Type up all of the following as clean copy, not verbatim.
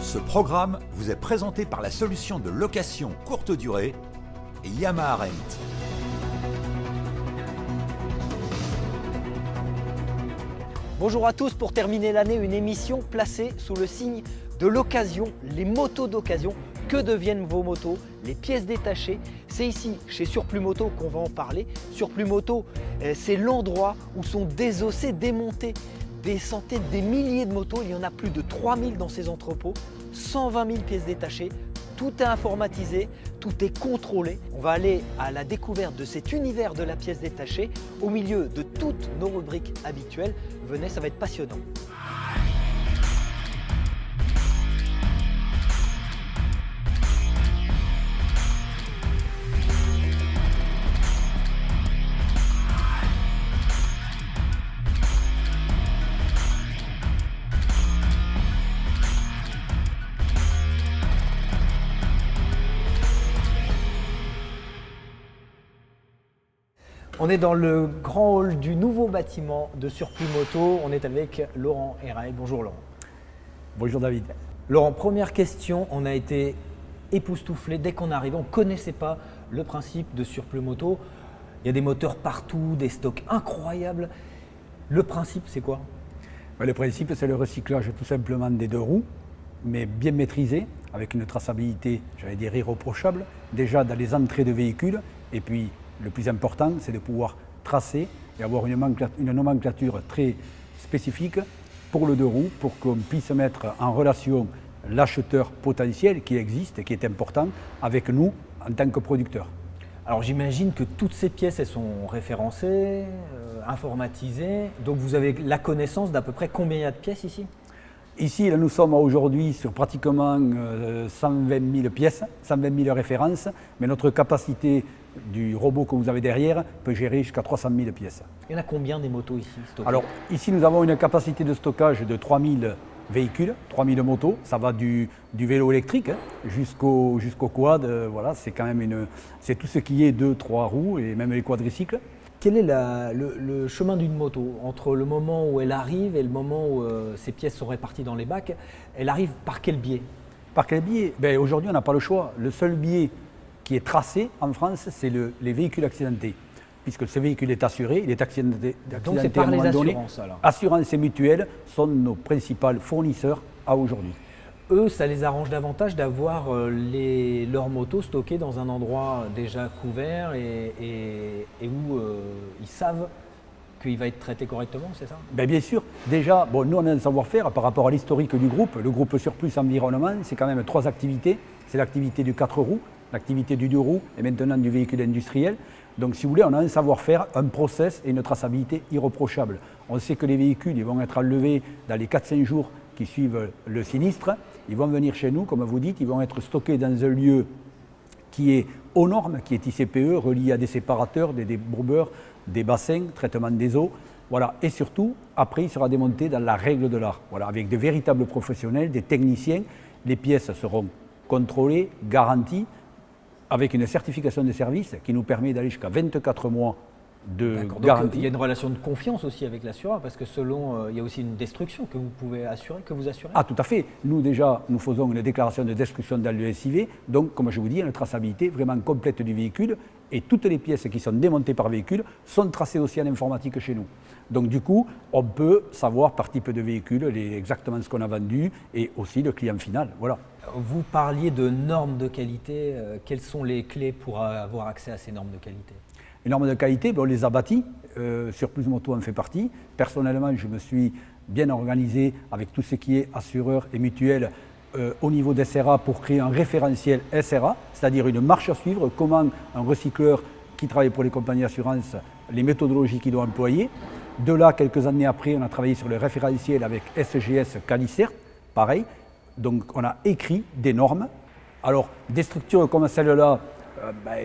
Ce programme vous est présenté par la solution de location courte durée et Yamaha Rent. Bonjour à tous, pour terminer l'année, une émission placée sous le signe de l'occasion, les motos d'occasion. Que deviennent vos motos? Les pièces détachées, c'est ici chez Surplus Moto qu'on va en parler. Surplus Moto, c'est l'endroit où sont désossées, démontées des centaines, des milliers de motos. Il y en a plus de 3000 dans ces entrepôts, 120 000 pièces détachées. Tout est informatisé, tout est contrôlé. On va aller à la découverte de cet univers de la pièce détachée au milieu de toutes nos rubriques habituelles. Venez, ça va être passionnant. On est dans le grand hall du nouveau bâtiment de Surplus Moto. On est avec Laurent Hérail. Bonjour Laurent. Bonjour David. Laurent, première question, on a été époustouflé dès qu'on est arrivé. On ne connaissait pas le principe de Surplus Moto. Il y a des moteurs partout, des stocks incroyables. Le principe, c'est quoi? Le principe, c'est le recyclage tout simplement des deux roues, mais bien maîtrisé, avec une traçabilité, j'allais dire, irréprochable, déjà dans les entrées de véhicules, et puis le plus important, c'est de pouvoir tracer et avoir une nomenclature très spécifique pour le deux roues, pour qu'on puisse mettre en relation l'acheteur potentiel qui existe et qui est important avec nous en tant que producteur. Alors j'imagine que toutes ces pièces, elles sont référencées, informatisées, donc vous avez la connaissance d'à peu près combien il y a de pièces ici? Ici, là, nous sommes aujourd'hui sur pratiquement 120 000 pièces, 120 000 références, mais notre capacité du robot que vous avez derrière peut gérer jusqu'à 300 000 pièces. Il y en a combien des motos ici stockées? Alors ici, nous avons une capacité de stockage de 3000 véhicules, 3000 motos. Ça va du vélo électrique jusqu'au quad. Voilà, c'est quand même c'est tout ce qui est 2-3 roues et même les quadricycles. Quel est le chemin d'une moto entre le moment où elle arrive et le moment où ces pièces sont réparties dans les bacs? Elle arrive par quel biais? Par quel biais? Aujourd'hui, on n'a pas le choix. Le seul biais qui est tracé en France, c'est les véhicules accidentés. Puisque ce véhicule est assuré, il est accidenté, donc c'est par les assurances alors? Assurances et mutuelles sont nos principaux fournisseurs à aujourd'hui. Eux, ça les arrange davantage d'avoir leurs motos stockées dans un endroit déjà couvert et où ils savent qu'il va être traité correctement, c'est ça? Bien sûr. Déjà, nous on a un savoir-faire par rapport à l'historique du groupe. Le groupe Surplus Environnement, c'est quand même 3 activités. C'est l'activité du 4 roues, l'activité du 2 roues et maintenant du véhicule industriel. Donc si vous voulez, on a un savoir-faire, un process et une traçabilité irréprochable. On sait que les véhicules ils vont être enlevés dans les 4-5 jours qui suivent le sinistre. Ils vont venir chez nous, comme vous dites, ils vont être stockés dans un lieu qui est aux normes, qui est ICPE, relié à des séparateurs, des débourbeurs, des bassins, traitement des eaux. Voilà. Et surtout, après, il sera démonté dans la règle de l'art, voilà, avec de véritables professionnels, des techniciens. Les pièces seront contrôlées, garanties, avec une certification de service qui nous permet d'aller jusqu'à 24 mois de garantie. Donc, il y a une relation de confiance aussi avec l'assureur, parce que il y a aussi une destruction que vous pouvez assurer, que vous assurez. Ah, tout à fait. Nous, déjà, nous faisons une déclaration de destruction dans le SIV. Donc, comme je vous dis, une traçabilité vraiment complète du véhicule. Et toutes les pièces qui sont démontées par véhicule sont tracées aussi en informatique chez nous. Donc, du coup, on peut savoir par type de véhicule exactement ce qu'on a vendu et aussi le client final. Voilà. Vous parliez de normes de qualité. Quelles sont les clés pour avoir accès à ces normes de qualité? Les normes de qualité, on les a bâties. Surplus Moto en fait partie. Personnellement, je me suis bien organisé avec tout ce qui est assureur et mutuelle au niveau des SRA pour créer un référentiel SRA, c'est-à-dire une marche à suivre, comment un recycleur qui travaille pour les compagnies d'assurance, les méthodologies qu'il doit employer. De là, quelques années après, on a travaillé sur le référentiel avec SGS Calicert, pareil. Donc on a écrit des normes. Alors des structures comme celle-là,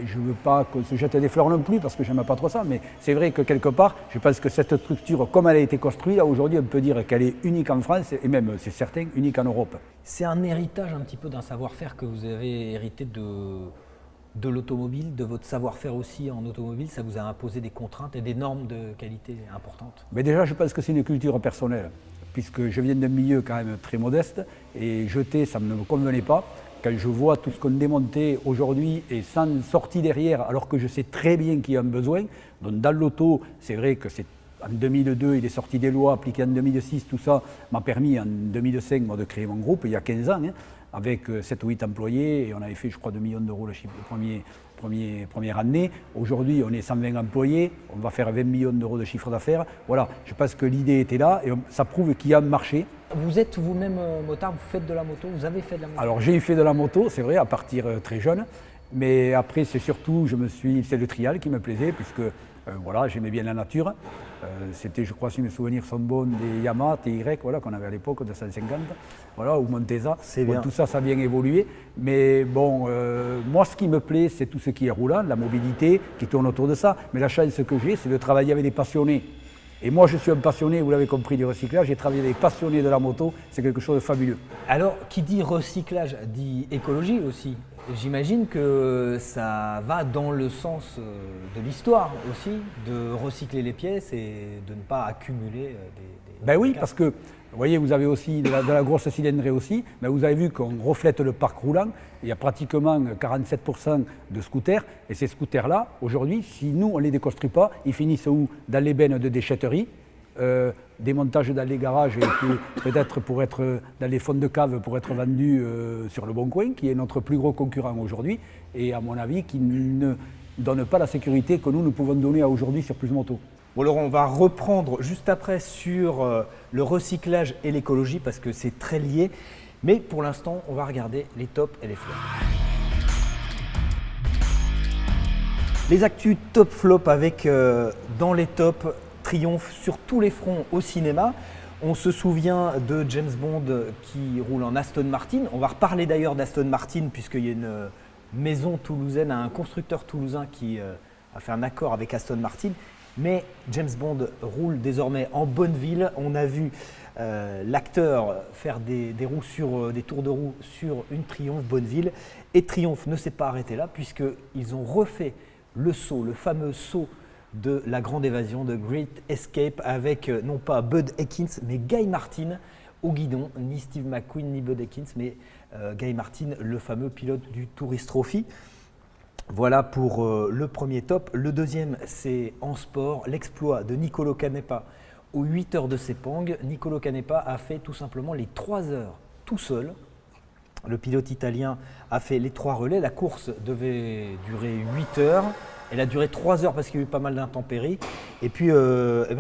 je ne veux pas qu'on se jette des fleurs non plus parce que je n'aime pas trop ça, mais c'est vrai que quelque part, je pense que cette structure, comme elle a été construite, aujourd'hui on peut dire qu'elle est unique en France et même, c'est certain, unique en Europe. C'est un héritage un petit peu d'un savoir-faire que vous avez hérité de l'automobile, de votre savoir-faire aussi en automobile. Ça vous a imposé des contraintes et des normes de qualité importantes? Mais déjà, je pense que c'est une culture personnelle. puisque je viens d'un milieu quand même très modeste, et jeter, ça ne me convenait pas. Quand je vois tout ce qu'on démontait aujourd'hui et sans sortie derrière, alors que je sais très bien qu'il y a un besoin, donc dans l'auto, c'est vrai que c'est en 2002, il est sorti des lois appliquées en 2006, tout ça m'a permis en 2005 moi, de créer mon groupe, il y a 15 ans, avec 7 ou 8 employés, et on avait fait je crois 2 millions d'euros le première année. Aujourd'hui, on est 120 employés, on va faire 20 millions d'euros de chiffre d'affaires. Voilà, je pense que l'idée était là, et ça prouve qu'il y a un marché. Vous êtes vous-même motard, vous faites de la moto, vous avez fait de la moto? Alors j'ai fait de la moto, c'est vrai, à partir très jeune, mais après c'est surtout, c'est le trial qui me plaisait, puisque voilà, j'aimais bien la nature. C'était, je crois, si mes souvenirs sont bons, des Yamaha, TY, voilà, qu'on avait à l'époque, 250, voilà, ou Montesa. C'est bon, bien. tout ça, ça a bien évolué. Mais bon, moi, ce qui me plaît, c'est tout ce qui est roulant, la mobilité, qui tourne autour de ça. Mais la chance que j'ai, c'est de travailler avec des passionnés. Et moi, je suis un passionné, vous l'avez compris, du recyclage. J'ai travaillé avec des passionnés de la moto, c'est quelque chose de fabuleux. Alors, qui dit recyclage dit écologie aussi. J'imagine que ça va dans le sens de l'histoire aussi, de recycler les pièces et de ne pas accumuler des Ben oui, parce que, vous voyez, vous avez aussi de la grosse cylindrée aussi, mais vous avez vu qu'on reflète le parc roulant, il y a pratiquement 47% de scooters, et ces scooters-là, aujourd'hui, si nous, on ne les déconstruit pas, ils finissent où? Dans les bennes de déchetterie, démontage dans les garages, et puis peut-être pour être dans les fonds de cave pour être vendus sur le Bon Coin, qui est notre plus gros concurrent aujourd'hui, et à mon avis, qui ne donne pas la sécurité que nous pouvons donner à aujourd'hui sur Plus Moto. Bon, alors on va reprendre juste après sur le recyclage et l'écologie parce que c'est très lié. Mais pour l'instant, on va regarder les tops et les flops. Les actus top flop avec dans les tops triomphe sur tous les fronts au cinéma. On se souvient de James Bond qui roule en Aston Martin. On va reparler d'ailleurs d'Aston Martin puisqu'il y a une maison toulousaine, un constructeur toulousain qui a fait un accord avec Aston Martin. Mais James Bond roule désormais en Bonneville. On a vu l'acteur faire des tours de roue sur une Triumph Bonneville. Et Triumph ne s'est pas arrêté là puisqu'ils ont refait le saut, le fameux saut de la grande évasion de Great Escape avec non pas Bud Ekins mais Guy Martin au guidon. Ni Steve McQueen ni Bud Ekins mais Guy Martin, le fameux pilote du Tourist Trophy. Voilà pour le premier top. Le deuxième, c'est en sport, l'exploit de Nicolo Canepa aux 8 heures de Sepang. Nicolo Canepa a fait tout simplement les 3 heures tout seul. Le pilote italien a fait les 3 relais. La course devait durer 8 heures. Elle a duré 3 heures parce qu'il y a eu pas mal d'intempéries. Et puis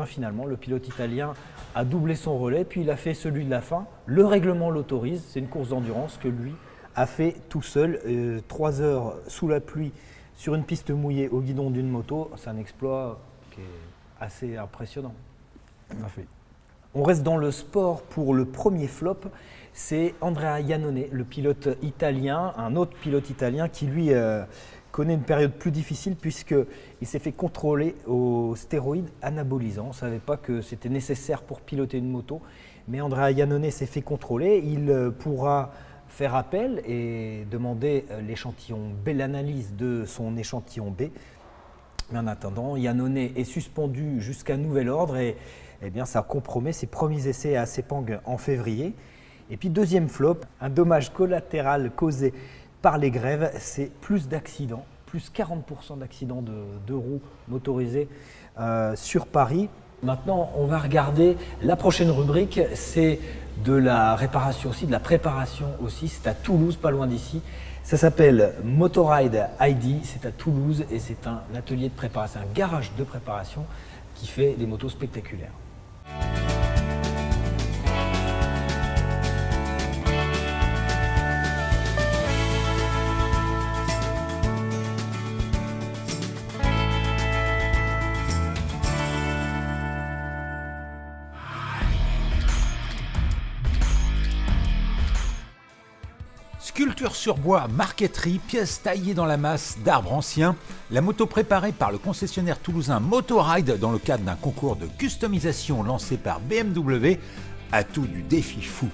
finalement, le pilote italien a doublé son relais. Puis il a fait celui de la fin. Le règlement l'autorise. C'est une course d'endurance que lui a fait tout seul, 3 heures sous la pluie sur une piste mouillée au guidon d'une moto, c'est un exploit qui est assez impressionnant. On reste dans le sport pour le premier flop, c'est Andrea Iannone, le pilote italien, un autre pilote italien qui lui connaît une période plus difficile puisqu'il s'est fait contrôler aux stéroïdes anabolisants. On ne savait pas que c'était nécessaire pour piloter une moto, mais Andrea Iannone s'est fait contrôler, il pourra faire appel et demander l'échantillon B, l'analyse de son échantillon B. Mais en attendant, Iannone est suspendu jusqu'à nouvel ordre et bien, ça compromet ses premiers essais à Sepang en février. Et puis deuxième flop, un dommage collatéral causé par les grèves, c'est plus d'accidents, plus 40% d'accidents de roues motorisées sur Paris. Maintenant, on va regarder la prochaine rubrique, c'est de la réparation aussi, de la préparation aussi. C'est à Toulouse, pas loin d'ici. Ça s'appelle Motorride ID, c'est à Toulouse et c'est un atelier de préparation, un garage de préparation qui fait des motos spectaculaires. Sculpture sur bois, marqueterie, pièces taillées dans la masse d'arbres anciens, la moto préparée par le concessionnaire toulousain Motorride dans le cadre d'un concours de customisation lancé par BMW, atout du défi fou.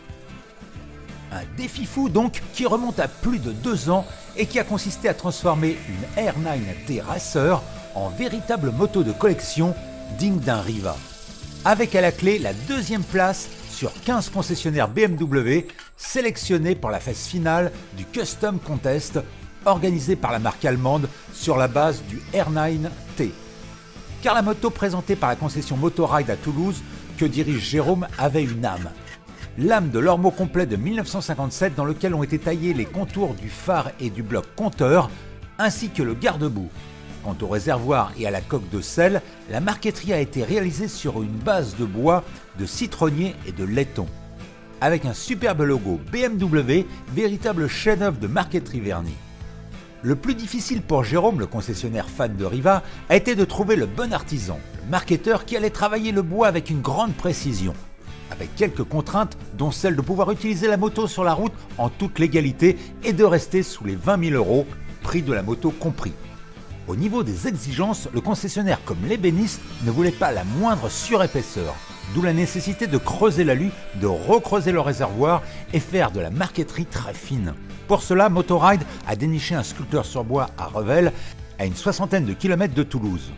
Un défi fou donc qui remonte à plus de 2 ans et qui a consisté à transformer une R9T Racer en véritable moto de collection digne d'un Riva. Avec à la clé la 2e place sur 15 concessionnaires BMW sélectionnés pour la phase finale du Custom Contest organisé par la marque allemande sur la base du R9T. Car la moto présentée par la concession Motorride à Toulouse, que dirige Jérôme, avait une âme. L'âme de l'Ormeau complet de 1957 dans lequel ont été taillés les contours du phare et du bloc compteur, ainsi que le garde-boue. Quant au réservoir et à la coque de selle, la marqueterie a été réalisée sur une base de bois, de citronnier et de laiton. Avec un superbe logo BMW, véritable chef-d'œuvre de marqueterie vernie. Le plus difficile pour Jérôme, le concessionnaire fan de Riva, a été de trouver le bon artisan, le marketeur qui allait travailler le bois avec une grande précision. Avec quelques contraintes, dont celle de pouvoir utiliser la moto sur la route en toute légalité et de rester sous les 20 000 €, prix de la moto compris. Au niveau des exigences, le concessionnaire comme l'ébéniste ne voulait pas la moindre surépaisseur, d'où la nécessité de creuser l'alu, de recreuser le réservoir et faire de la marqueterie très fine. Pour cela, Motorride a déniché un sculpteur sur bois à Revel, à une 60aine de kilomètres de Toulouse.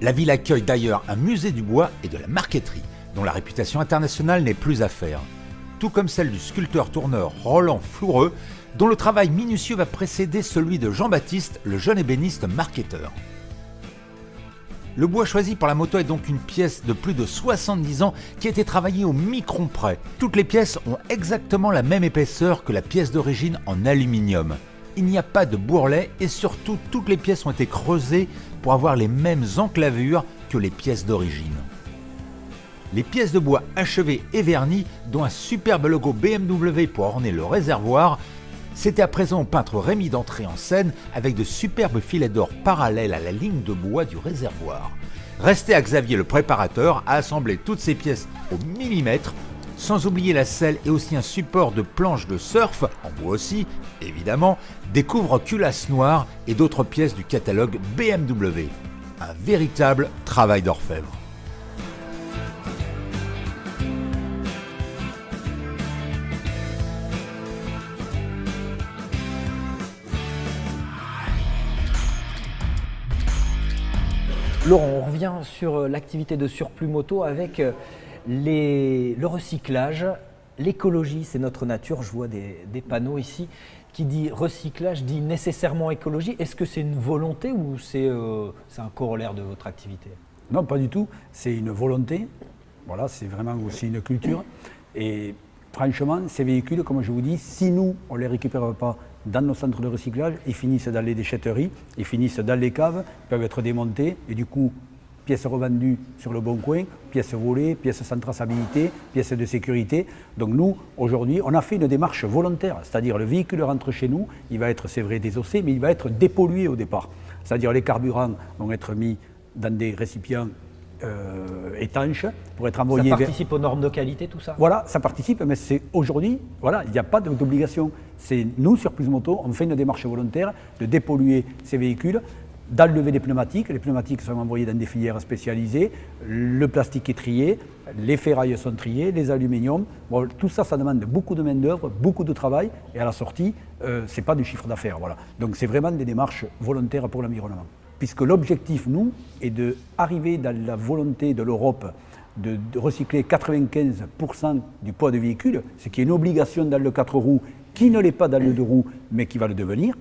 La ville accueille d'ailleurs un musée du bois et de la marqueterie, dont la réputation internationale n'est plus à faire, tout comme celle du sculpteur-tourneur Roland Floureux, dont le travail minutieux va précéder celui de Jean-Baptiste, le jeune ébéniste marketeur. Le bois choisi pour la moto est donc une pièce de plus de 70 ans qui a été travaillée au micron près. Toutes les pièces ont exactement la même épaisseur que la pièce d'origine en aluminium. Il n'y a pas de bourrelet et surtout toutes les pièces ont été creusées pour avoir les mêmes enclavures que les pièces d'origine. Les pièces de bois achevées et vernies, dont un superbe logo BMW pour orner le réservoir, c'était à présent au peintre Rémi d'entrer en scène avec de superbes filets d'or parallèles à la ligne de bois du réservoir. Restait à Xavier le préparateur à assembler toutes ces pièces au millimètre, sans oublier la selle et aussi un support de planche de surf, en bois aussi, évidemment, des couvre-culasses noires et d'autres pièces du catalogue BMW. Un véritable travail d'orfèvre. Laurent, on revient sur l'activité de Surplus Moto avec le recyclage. L'écologie, c'est notre nature. Je vois des panneaux ici qui dit recyclage, dit nécessairement écologie. Est-ce que c'est une volonté ou c'est un corollaire de votre activité? Non, pas du tout. C'est une volonté. Voilà, c'est vraiment aussi une culture. Et franchement, ces véhicules, comme je vous dis, si nous, on ne les récupère pas dans nos centres de recyclage, ils finissent dans les déchetteries, ils finissent dans les caves, ils peuvent être démontés et du coup, pièces revendues sur le bon coin, pièces volées, pièces sans traçabilité, pièces de sécurité. Donc nous, aujourd'hui, on a fait une démarche volontaire, c'est-à-dire le véhicule rentre chez nous, il va être, c'est vrai, désossé, mais il va être dépollué au départ. C'est-à-dire les carburants vont être mis dans des récipients étanches pour être envoyés. Ça participe aux normes de qualité, tout ça? Voilà, ça participe, mais c'est aujourd'hui, voilà, il n'y a pas d'obligation. C'est nous, Surplus Moto, on fait une démarche volontaire de dépolluer ces véhicules, d'enlever les pneumatiques sont envoyées dans des filières spécialisées, le plastique est trié, les ferrailles sont triées, les aluminiums, bon, tout ça, ça demande beaucoup de main-d'œuvre, beaucoup de travail, et à la sortie, ce n'est pas du chiffre d'affaires. Voilà. Donc c'est vraiment des démarches volontaires pour l'environnement. Puisque l'objectif, nous, est d'arriver dans la volonté de l'Europe de recycler 95% du poids de véhicule, ce qui est une obligation dans le 4 roues, qui ne l'est pas dans le 2 roues, mais qui va le devenir.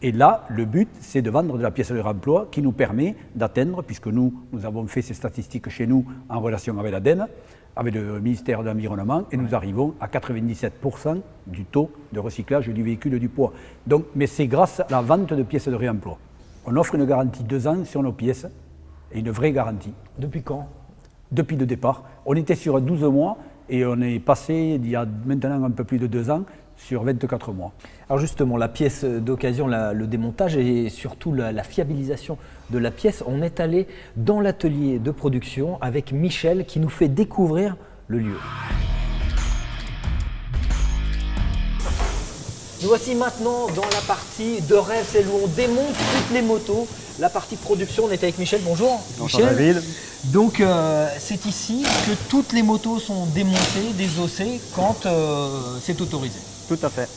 Et là, le but, c'est de vendre de la pièce de réemploi qui nous permet d'atteindre, puisque nous avons fait ces statistiques chez nous en relation avec l'ADEME, avec le ministère de l'Environnement, et nous arrivons à 97% du taux de recyclage du véhicule du poids. Donc, mais c'est grâce à la vente de pièces de réemploi. On offre une garantie 2 ans sur nos pièces, et une vraie garantie. Depuis quand? Depuis le départ. On était sur 12 mois et on est passé, il y a maintenant un peu plus de 2 ans, sur 24 mois. Alors justement, la pièce d'occasion, le démontage et surtout la fiabilisation de la pièce, on est allé dans l'atelier de production avec Michel qui nous fait découvrir le lieu. Nous voici maintenant dans la partie de rêve, celle où on démonte toutes les motos. La partie production, on est avec Michel. Bonjour. Bonjour David. Donc c'est ici que toutes les motos sont démontées, désossées quand c'est autorisé. Tout à fait.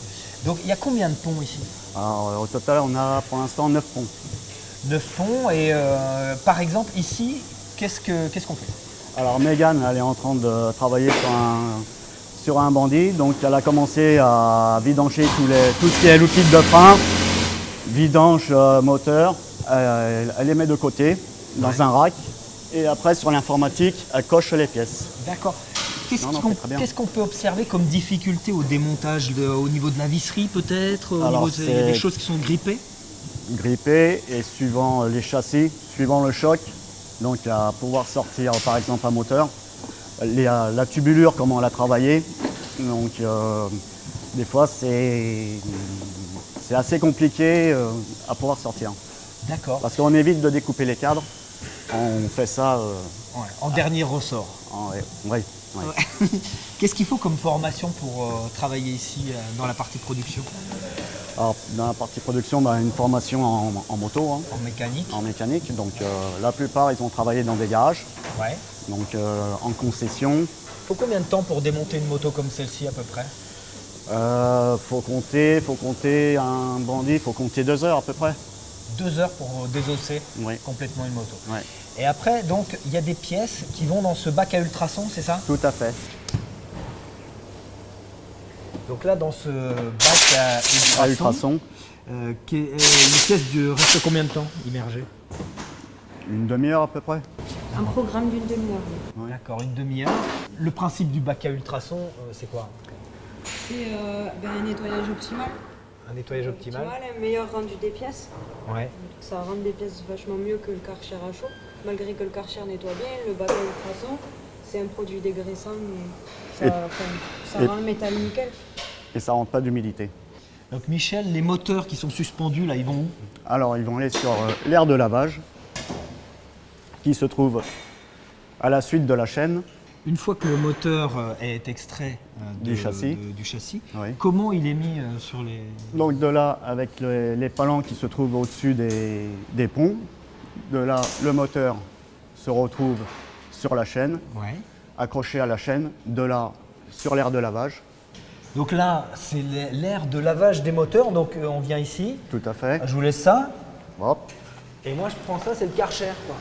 Donc il y a combien de ponts ici? Alors, au total, on a pour l'instant 9 ponts. 9 ponts et par exemple ici, qu'est-ce qu'on fait? Alors Mégane, elle est en train de travailler sur sur un bandit. Donc elle a commencé à vidanger tout ce qui est l'outil de frein, vidange moteur. Elle les met de côté dans un rack. Et après sur l'informatique, elle coche les pièces. D'accord. Non, c'est très bien. Qu'est-ce qu'on peut observer comme difficulté au démontage au niveau de la visserie peut-être? Alors, Il y a des choses qui sont grippées? Grippé et suivant les châssis, suivant le choc, donc à pouvoir sortir par exemple un moteur. La tubulure, comment on l'a travaillé, donc des fois c'est assez compliqué à pouvoir sortir. D'accord. Parce qu'on évite de découper les cadres, on fait ça Ouais, en dernier ressort. ouais. Qu'est-ce qu'il faut comme formation pour travailler ici dans la partie production? Alors, dans la partie production, une formation en moto, hein, En mécanique? en mécanique. Donc la plupart, ils ont travaillé dans des garages, Ouais. donc en concession. Il faut combien de temps pour démonter une moto comme celle-ci à peu près? Faut compter un bandit, faut compter 2 heures à peu près. 2 heures pour désosser Oui. complètement une moto. Ouais. Et après, donc, il y a des pièces qui vont dans ce bac à ultrasons, c'est ça? Tout à fait. Donc là, dans ce bac à À ultrasons, ultrasons, les pièces restent combien de temps immergées? une demi-heure à peu près. Un programme d'une demi-heure. Oui. Ouais. D'accord, une demi-heure. Le principe du bac à ultrasons, c'est quoi? C'est un nettoyage optimal. Un nettoyage optimal? Un meilleur rendu des pièces. Ouais. Ça rend des pièces vachement mieux que le Karcher à chaud. Malgré que le Karcher nettoie bien, le bac à ultrasons, c'est un produit dégraissant, mais ça et- rend le métal nickel. Et ça rentre pas d'humidité. Donc Michel, les moteurs qui sont suspendus, là, ils vont où? Alors ils vont aller sur l'aire de lavage qui se trouve à la suite de la chaîne. Une fois que le moteur est extrait Du châssis. du châssis, Oui. comment il est mis sur les... Donc de là, avec les palans qui se trouvent au-dessus des ponts, de là, le moteur se retrouve sur la chaîne, Ouais. accroché à la chaîne, de là, sur l'aire de lavage. Donc là, c'est l'aire de lavage des moteurs, donc on vient ici. Tout à fait. Je vous laisse ça. Hop. Et moi, je prends ça, c'est le Karcher, quoi.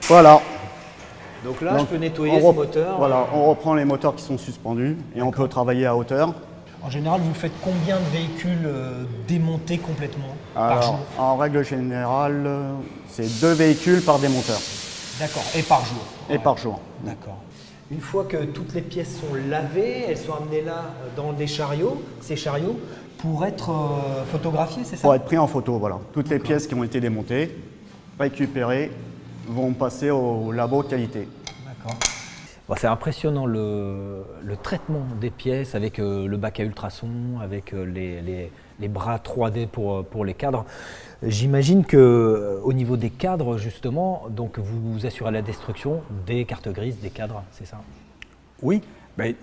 Voilà. Donc là, Donc, je peux nettoyer on ce rep- moteur. Voilà, on reprend les moteurs qui sont suspendus et on peut travailler à hauteur. En général, vous faites combien de véhicules démontés complètement par Alors, jour? en règle générale, c'est 2 véhicules par démonteur D'accord, et par jour. et par jour. D'accord. Une fois que toutes les pièces sont lavées, elles sont amenées là dans des chariots, ces chariots, pour être photographiées, c'est ça? Pour être pris en photo, voilà. Toutes les pièces qui ont été démontées, récupérées, vont passer au labo qualité. D'accord. Bon, c'est impressionnant le traitement des pièces avec le bac à ultrasons, avec les bras 3D pour les cadres. J'imagine que au niveau des cadres, justement, donc vous assurez la destruction des cartes grises, des cadres, c'est ça? Oui,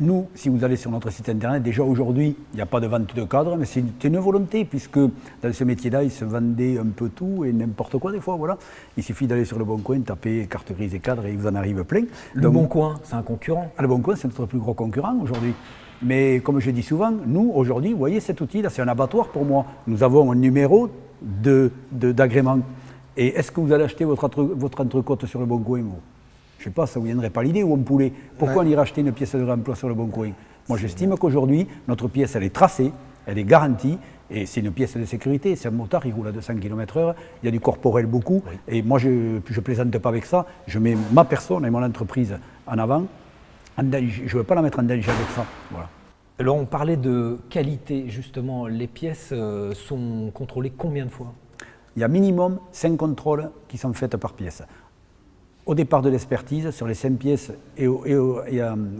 nous, si vous allez sur notre site internet, déjà aujourd'hui, il n'y a pas de vente de cadres, mais c'est une volonté, puisque dans ce métier-là, il se vendait un peu tout et n'importe quoi des fois. Voilà. Il suffit d'aller sur Le Bon Coin, taper carte grise et cadres et il vous en arrive plein. Le Bon Coin, c'est un concurrent? Le Bon Coin, c'est notre plus gros concurrent aujourd'hui. Mais comme je dis souvent, nous, aujourd'hui, vous voyez cet outil-là, c'est un abattoir pour moi. Nous avons un numéro d'agrément. Et est-ce que vous allez acheter votre entrecôte sur Le Bon Coin, vous? Je ne sais pas, ça ne vous viendrait pas l'idée, ou un poulet. Pourquoi on irait acheter une pièce de réemploi sur Le Bon Coin? Moi, j'estime qu'aujourd'hui, notre pièce, elle est tracée, elle est garantie, et c'est une pièce de sécurité. C'est un motard, il roule à 200 km/h, il y a du corporel beaucoup, et moi, je ne plaisante pas avec ça. Je mets ma personne et mon entreprise en avant. Je ne veux pas la mettre en danger avec ça. Voilà. Alors, on parlait de qualité, justement. Les pièces sont contrôlées combien de fois? Il y a minimum 5 contrôles qui sont faits par pièce. Au départ de l'expertise, sur les 5 pièces et au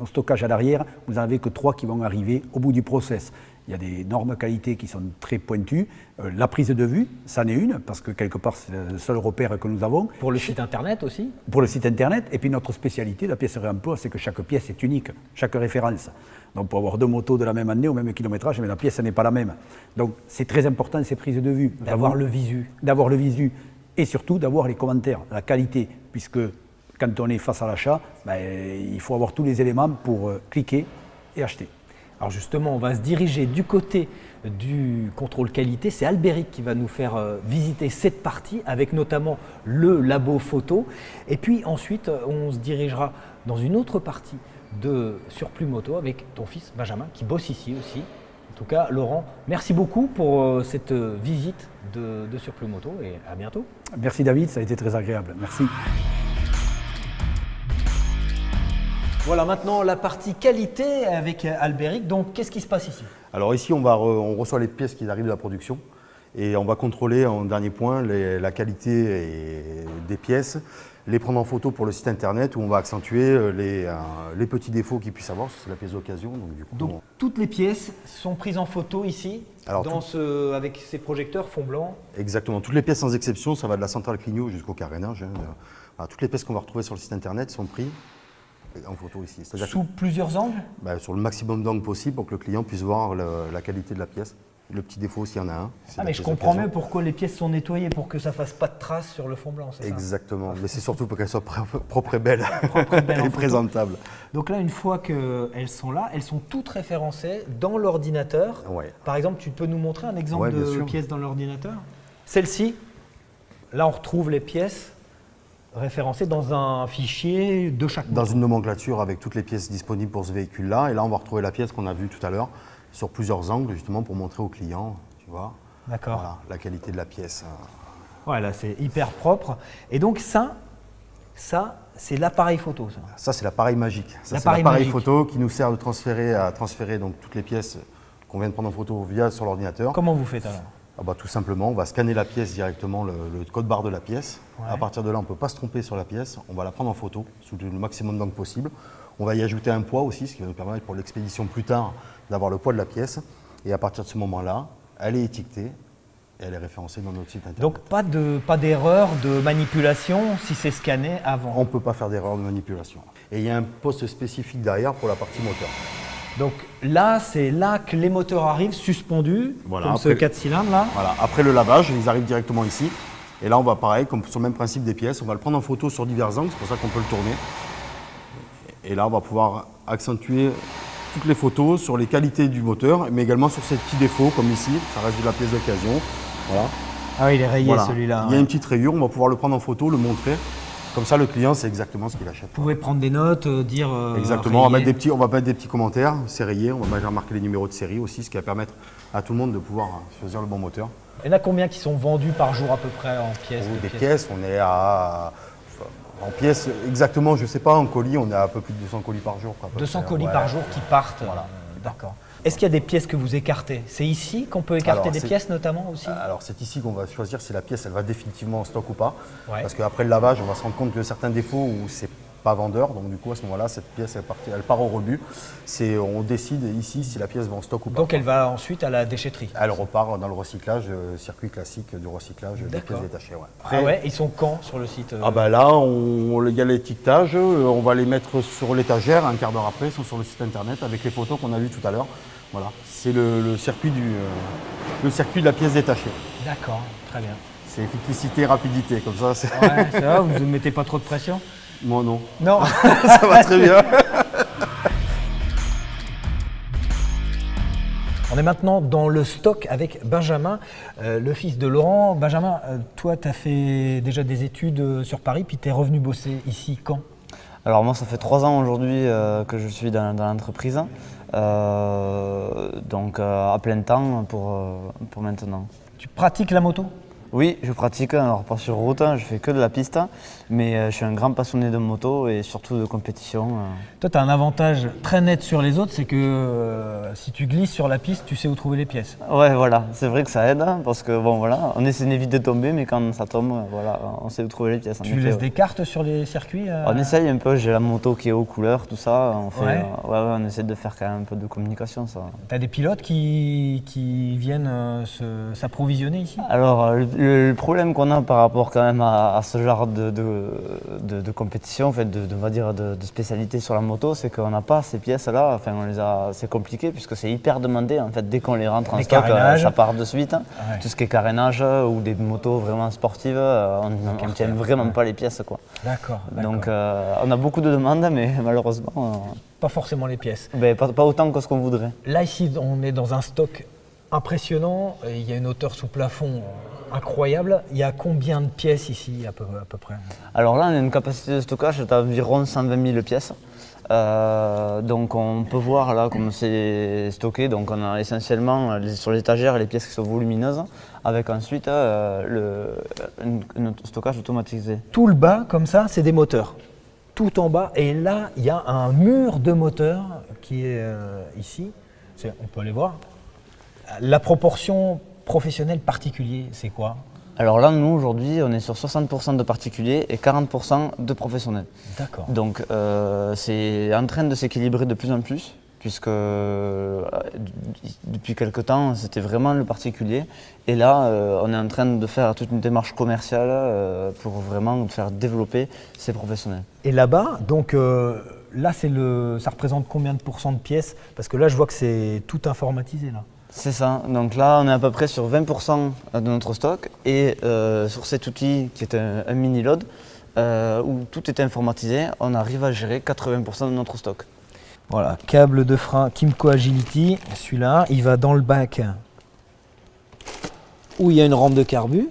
stockage à l'arrière, vous n'en avez que 3 qui vont arriver au bout du process. Il y a des normes qualité qui sont très pointues. La prise de vue, ça en est une, parce que quelque part, c'est le seul repère que nous avons. Pour le site internet aussi? Pour le site internet. Et puis notre spécialité, la pièce réemploi, c'est que chaque pièce est unique, chaque référence. Donc pour avoir 2 motos de la même année au même kilométrage, mais la pièce n'est pas la même. Donc c'est très important ces prises de vue. D'avoir le visu. D'avoir le visu. Et surtout d'avoir les commentaires, la qualité, puisque quand on est face à l'achat, il faut avoir tous les éléments pour cliquer et acheter. Alors justement, on va se diriger du côté du contrôle qualité. C'est Albéric qui va nous faire visiter cette partie avec notamment le labo photo. Et puis ensuite, on se dirigera dans une autre partie de Surplus Moto avec ton fils Benjamin qui bosse ici aussi. En tout cas, Laurent, merci beaucoup pour cette visite de Surplus Moto et à bientôt. Merci David, ça a été très agréable. Merci. Voilà maintenant la partie qualité avec Albéric. Donc qu'est-ce qui se passe ici? Alors ici, on reçoit les pièces qui arrivent de la production et on va contrôler en dernier point la qualité des pièces, les prendre en photo pour le site internet où on va accentuer les petits défauts qu'ils puissent avoir, parce que c'est la pièce d'occasion. Donc toutes les pièces sont prises en photo ici, Alors, avec ces projecteurs fond blanc. Exactement, toutes les pièces sans exception, ça va de la centrale Clignot jusqu'au carénage. Voilà, toutes les pièces qu'on va retrouver sur le site internet sont prises en photo ici. Sous plusieurs angles? Sur le maximum d'angles possible pour que le client puisse voir la qualité de la pièce. Le petit défaut, s'il y en a un. Ah mais je comprends mieux pourquoi les pièces sont nettoyées, pour que ça ne fasse pas de traces sur le fond blanc, c'est ça? Exactement, mais c'est surtout pour qu'elles soient propres et belles, et et présentables. Donc là, une fois qu'elles sont là, elles sont toutes référencées dans l'ordinateur. Ouais. Par exemple, tu peux nous montrer un exemple Ouais, bien de sûr. pièce dans l'ordinateur? Celle-ci, là on retrouve les pièces référencées dans un fichier de chaque Dans moto. une nomenclature avec toutes les pièces disponibles pour ce véhicule-là. Et là, on va retrouver la pièce qu'on a vue tout à l'heure sur plusieurs angles, justement pour montrer au client, tu vois, D'accord. voilà, la qualité de la pièce. Voilà, c'est hyper propre. Et donc ça c'est l'appareil photo, ça. Ça, c'est l'appareil magique. Ça, c'est L'appareil l'appareil magique. photo qui nous sert à transférer donc, toutes les pièces qu'on vient de prendre en photo sur l'ordinateur. Comment vous faites alors? Tout simplement, on va scanner la pièce directement, le code barre de la pièce. Ouais. À partir de là, on ne peut pas se tromper sur la pièce. On va la prendre en photo sous le maximum d'angles possible. On va y ajouter un poids aussi, ce qui va nous permettre pour l'expédition plus tard d'avoir le poids de la pièce. Et à partir de ce moment-là, elle est étiquetée et elle est référencée dans notre site internet. Donc pas d'erreur de manipulation si c'est scanné avant. On ne peut pas faire d'erreur de manipulation. Et il y a un poste spécifique derrière pour la partie moteur. Donc là, c'est là que les moteurs arrivent suspendus, Voilà, comme ce après- 4 cylindres là. Voilà. Après le lavage, ils arrivent directement ici. Et là, on va pareil, comme sur le même principe des pièces, on va le prendre en photo sur divers angles, c'est pour ça qu'on peut le tourner. Et là, on va pouvoir accentuer toutes les photos sur les qualités du moteur, mais également sur ces petits défauts, comme ici, ça reste de la pièce d'occasion. Voilà. Ah oui, il est rayé Voilà. celui-là. Il y a une petite rayure, on va pouvoir le prendre en photo, le montrer. Comme ça, le client sait exactement ce qu'il achète. Vous pouvez prendre des notes, dire. Exactement, on va, rayé. mettre des petits commentaires, c'est rayé, on va marquer les numéros de série aussi, ce qui va permettre à tout le monde de pouvoir choisir le bon moteur. Il y en a combien qui sont vendus par jour à peu près en pièces? Ou de des pièces, on est en pièces, exactement, je ne sais pas, en colis, on est à un peu plus de 200 colis par jour. Quoi, à peu 200 près. colis Ouais. par jour qui partent. Voilà. D'accord. Est-ce qu'il y a des pièces que vous écartez? C'est ici qu'on peut écarter Alors, des c'est- pièces notamment aussi? Alors c'est ici qu'on va choisir si la pièce elle va définitivement en stock ou pas. Ouais. Parce qu'après le lavage, on va se rendre compte que certains défauts où c'est pas vendeur, donc du coup à ce moment-là, cette pièce elle part au rebut. On décide ici si la pièce va en stock ou pas. Donc elle va ensuite à la déchetterie. Elle repart dans le recyclage, circuit classique du recyclage des D'accord. pièces détachées. Ouais. Ah ouais, ils sont quand sur le site? Là, il y a l'étiquetage, on va les mettre sur l'étagère, un quart d'heure après, ils sont sur le site internet avec les photos qu'on a vues tout à l'heure. Voilà, c'est le circuit de la pièce détachée. D'accord, très bien. C'est efficacité, rapidité, comme ça. Ouais, ça va, vous ne mettez pas trop de pression? Moi non, Non. ça va très bien. On est maintenant dans le stock avec Benjamin, le fils de Laurent. Benjamin, toi, tu as fait déjà des études sur Paris, puis tu es revenu bosser ici quand? Alors moi, ça fait 3 ans aujourd'hui que je suis dans l'entreprise, donc à plein temps pour maintenant. Tu pratiques la moto? Oui, je pratique, alors pas sur route, je fais que de la piste, mais je suis un grand passionné de moto et surtout de compétition. Toi, tu as un avantage très net sur les autres, c'est que si tu glisses sur la piste, tu sais où trouver les pièces. Ouais, voilà, c'est vrai que ça aide parce que bon voilà, on essaie d'éviter de tomber, mais quand ça tombe, voilà, on sait où trouver les pièces. en Tu effet, laisses ouais. des cartes sur les circuits? On essaye un peu, j'ai la moto qui est aux couleurs, tout ça, on fait, Ouais. on essaie de faire quand même un peu de communication, ça. Tu as des pilotes qui viennent s'approvisionner ici? Alors, le problème qu'on a par rapport quand même à ce genre de compétition, en fait, on va dire de spécialité sur la moto, c'est qu'on n'a pas ces pièces-là. Enfin, c'est compliqué puisque c'est hyper demandé. En fait, dès qu'on les rentre en Les stock, carénages. ça part de suite. Ouais. Tout ce qui est carénage ou des motos vraiment sportives, on ne tient vraiment pas les pièces, quoi. D'accord. Donc, on a beaucoup de demandes, mais malheureusement, pas forcément les pièces. pas autant que ce qu'on voudrait. Là, ici, on est dans un stock impressionnant. Et il y a une hauteur sous plafond incroyable. Il y a combien de pièces ici à peu près? Alors là, on a une capacité de stockage d'environ 120 000 pièces. Donc on peut voir là comme c'est stocké. Donc on a essentiellement sur l'étagère les pièces qui sont volumineuses, avec ensuite un stockage automatisé. Tout le bas, comme ça, c'est des moteurs. Tout en bas. Et là, il y a un mur de moteurs qui est ici. On peut aller voir. La proportion professionnelle particulier, c'est quoi? Alors là, nous aujourd'hui, on est sur 60% de particuliers et 40% de professionnels. D'accord. Donc c'est en train de s'équilibrer de plus en plus, puisque depuis quelque temps, c'était vraiment le particulier. Et là, on est en train de faire toute une démarche commerciale pour vraiment faire développer ces professionnels. Et là-bas, donc là, ça représente combien de pourcents de pièces? Parce que là, je vois que c'est tout informatisé là. C'est ça, donc là on est à peu près sur 20% de notre stock et sur cet outil qui est un mini load où tout est informatisé, on arrive à gérer 80% de notre stock. Voilà, câble de frein Kymco Agility, celui-là, il va dans le bac où il y a une rampe de carbu.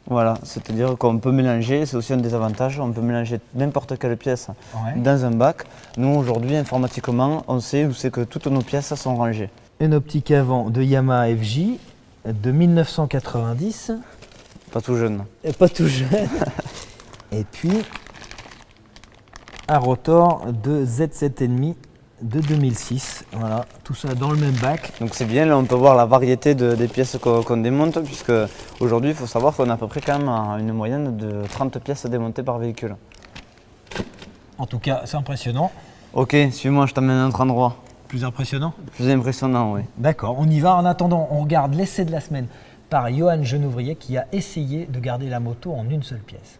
Voilà, c'est-à-dire qu'on peut mélanger, c'est aussi un des avantages, on peut mélanger n'importe quelle pièce dans un bac. Nous aujourd'hui informatiquement, on sait où c'est que toutes nos pièces sont rangées. Une optique avant de Yamaha FJ de 1990. Pas tout jeune. Et pas tout jeune. Et puis un rotor de Z7,5 de 2006. Voilà, tout ça dans le même bac. Donc c'est bien, là on peut voir la variété des pièces qu'on démonte, puisque aujourd'hui il faut savoir qu'on a à peu près quand même une moyenne de 30 pièces démontées par véhicule. En tout cas, c'est impressionnant. Ok, suis-moi, je t'emmène à un autre endroit. Plus impressionnant? Plus impressionnant, oui. D'accord, on y va. En attendant, on regarde l'essai de la semaine par Johan Genouvrier qui a essayé de garder la moto en une seule pièce.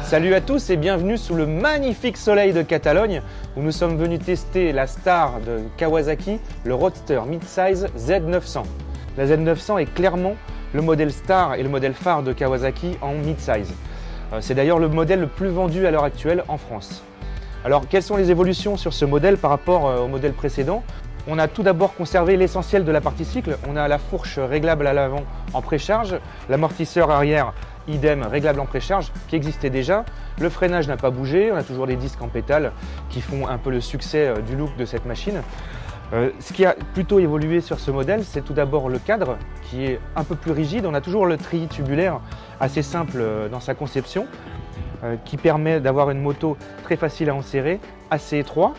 Salut à tous et bienvenue sous le magnifique soleil de Catalogne où nous sommes venus tester la star de Kawasaki, le Roadster Midsize Z900. La Z900 est clairement le modèle star et le modèle phare de Kawasaki en midsize. C'est d'ailleurs le modèle le plus vendu à l'heure actuelle en France. Alors quelles sont les évolutions sur ce modèle par rapport au modèle précédent? On a tout d'abord conservé l'essentiel de la partie cycle. On a la fourche réglable à l'avant en précharge, l'amortisseur arrière idem réglable en précharge qui existait déjà. Le freinage n'a pas bougé, on a toujours des disques en pétale qui font un peu le succès du look de cette machine. Ce qui a plutôt évolué sur ce modèle, c'est tout d'abord le cadre qui est un peu plus rigide. On a toujours le treillis tubulaire assez simple dans sa conception qui permet d'avoir une moto très facile à enserrer, assez étroit.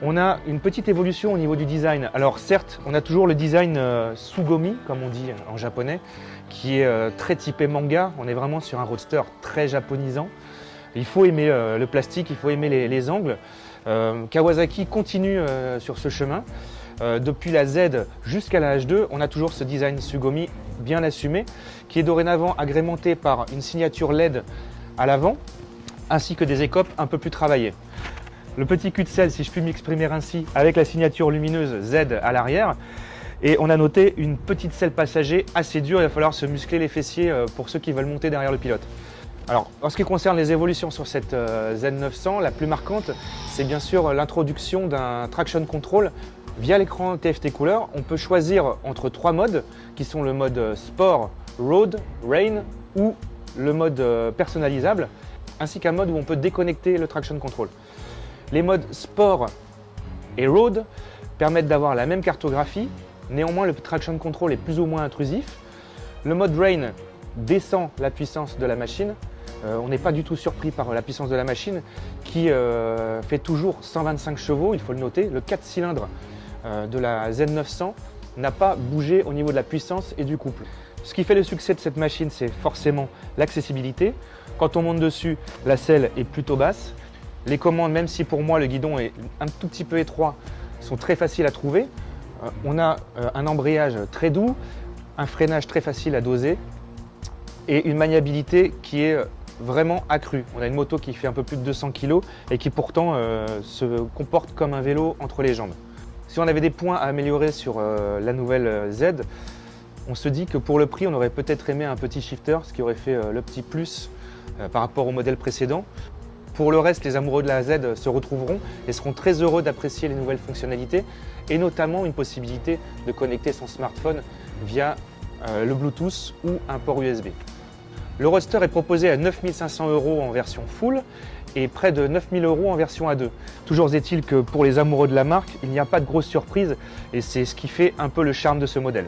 On a une petite évolution au niveau du design. Alors certes, on a toujours le design Tsugomi, comme on dit en japonais, qui est très typé manga. On est vraiment sur un roadster très japonisant. Il faut aimer le plastique, il faut aimer les angles. Kawasaki continue sur ce chemin. Depuis la Z jusqu'à la H2, on a toujours ce design Tsugomi bien assumé, qui est dorénavant agrémenté par une signature LED à l'avant, ainsi que des écopes un peu plus travaillées. Le petit cul de selle, si je puis m'exprimer ainsi, avec la signature lumineuse Z à l'arrière. Et on a noté une petite selle passager assez dure, il va falloir se muscler les fessiers pour ceux qui veulent monter derrière le pilote. Alors, en ce qui concerne les évolutions sur cette Z900, la plus marquante, c'est bien sûr l'introduction d'un traction control via l'écran TFT Couleur. On peut choisir entre 3 modes, qui sont le mode Sport, Road, Rain ou le mode personnalisable, ainsi qu'un mode où on peut déconnecter le traction control. Les modes Sport et Road permettent d'avoir la même cartographie, néanmoins le traction control est plus ou moins intrusif. Le mode Rain descend la puissance de la machine. On n'est pas du tout surpris par la puissance de la machine qui fait toujours 125 chevaux, il faut le noter. Le 4 cylindres de la Z900 n'a pas bougé au niveau de la puissance et du couple. Ce qui fait le succès de cette machine, c'est forcément l'accessibilité. Quand on monte dessus, la selle est plutôt basse. Les commandes, même si pour moi le guidon est un tout petit peu étroit, sont très faciles à trouver. On a un embrayage très doux, un freinage très facile à doser et une maniabilité qui est vraiment accrue. On a une moto qui fait un peu plus de 200 kg et qui pourtant se comporte comme un vélo entre les jambes. Si on avait des points à améliorer sur la nouvelle Z, on se dit que pour le prix, on aurait peut-être aimé un petit shifter, ce qui aurait fait le petit plus par rapport au modèle précédent. Pour le reste, les amoureux de la Z se retrouveront et seront très heureux d'apprécier les nouvelles fonctionnalités et notamment une possibilité de connecter son smartphone via le Bluetooth ou un port USB. Le Roadster est proposé à 9 500 € en version full et près de 9 000 € en version A2. Toujours est-il que pour les amoureux de la marque, il n'y a pas de grosse surprise et c'est ce qui fait un peu le charme de ce modèle.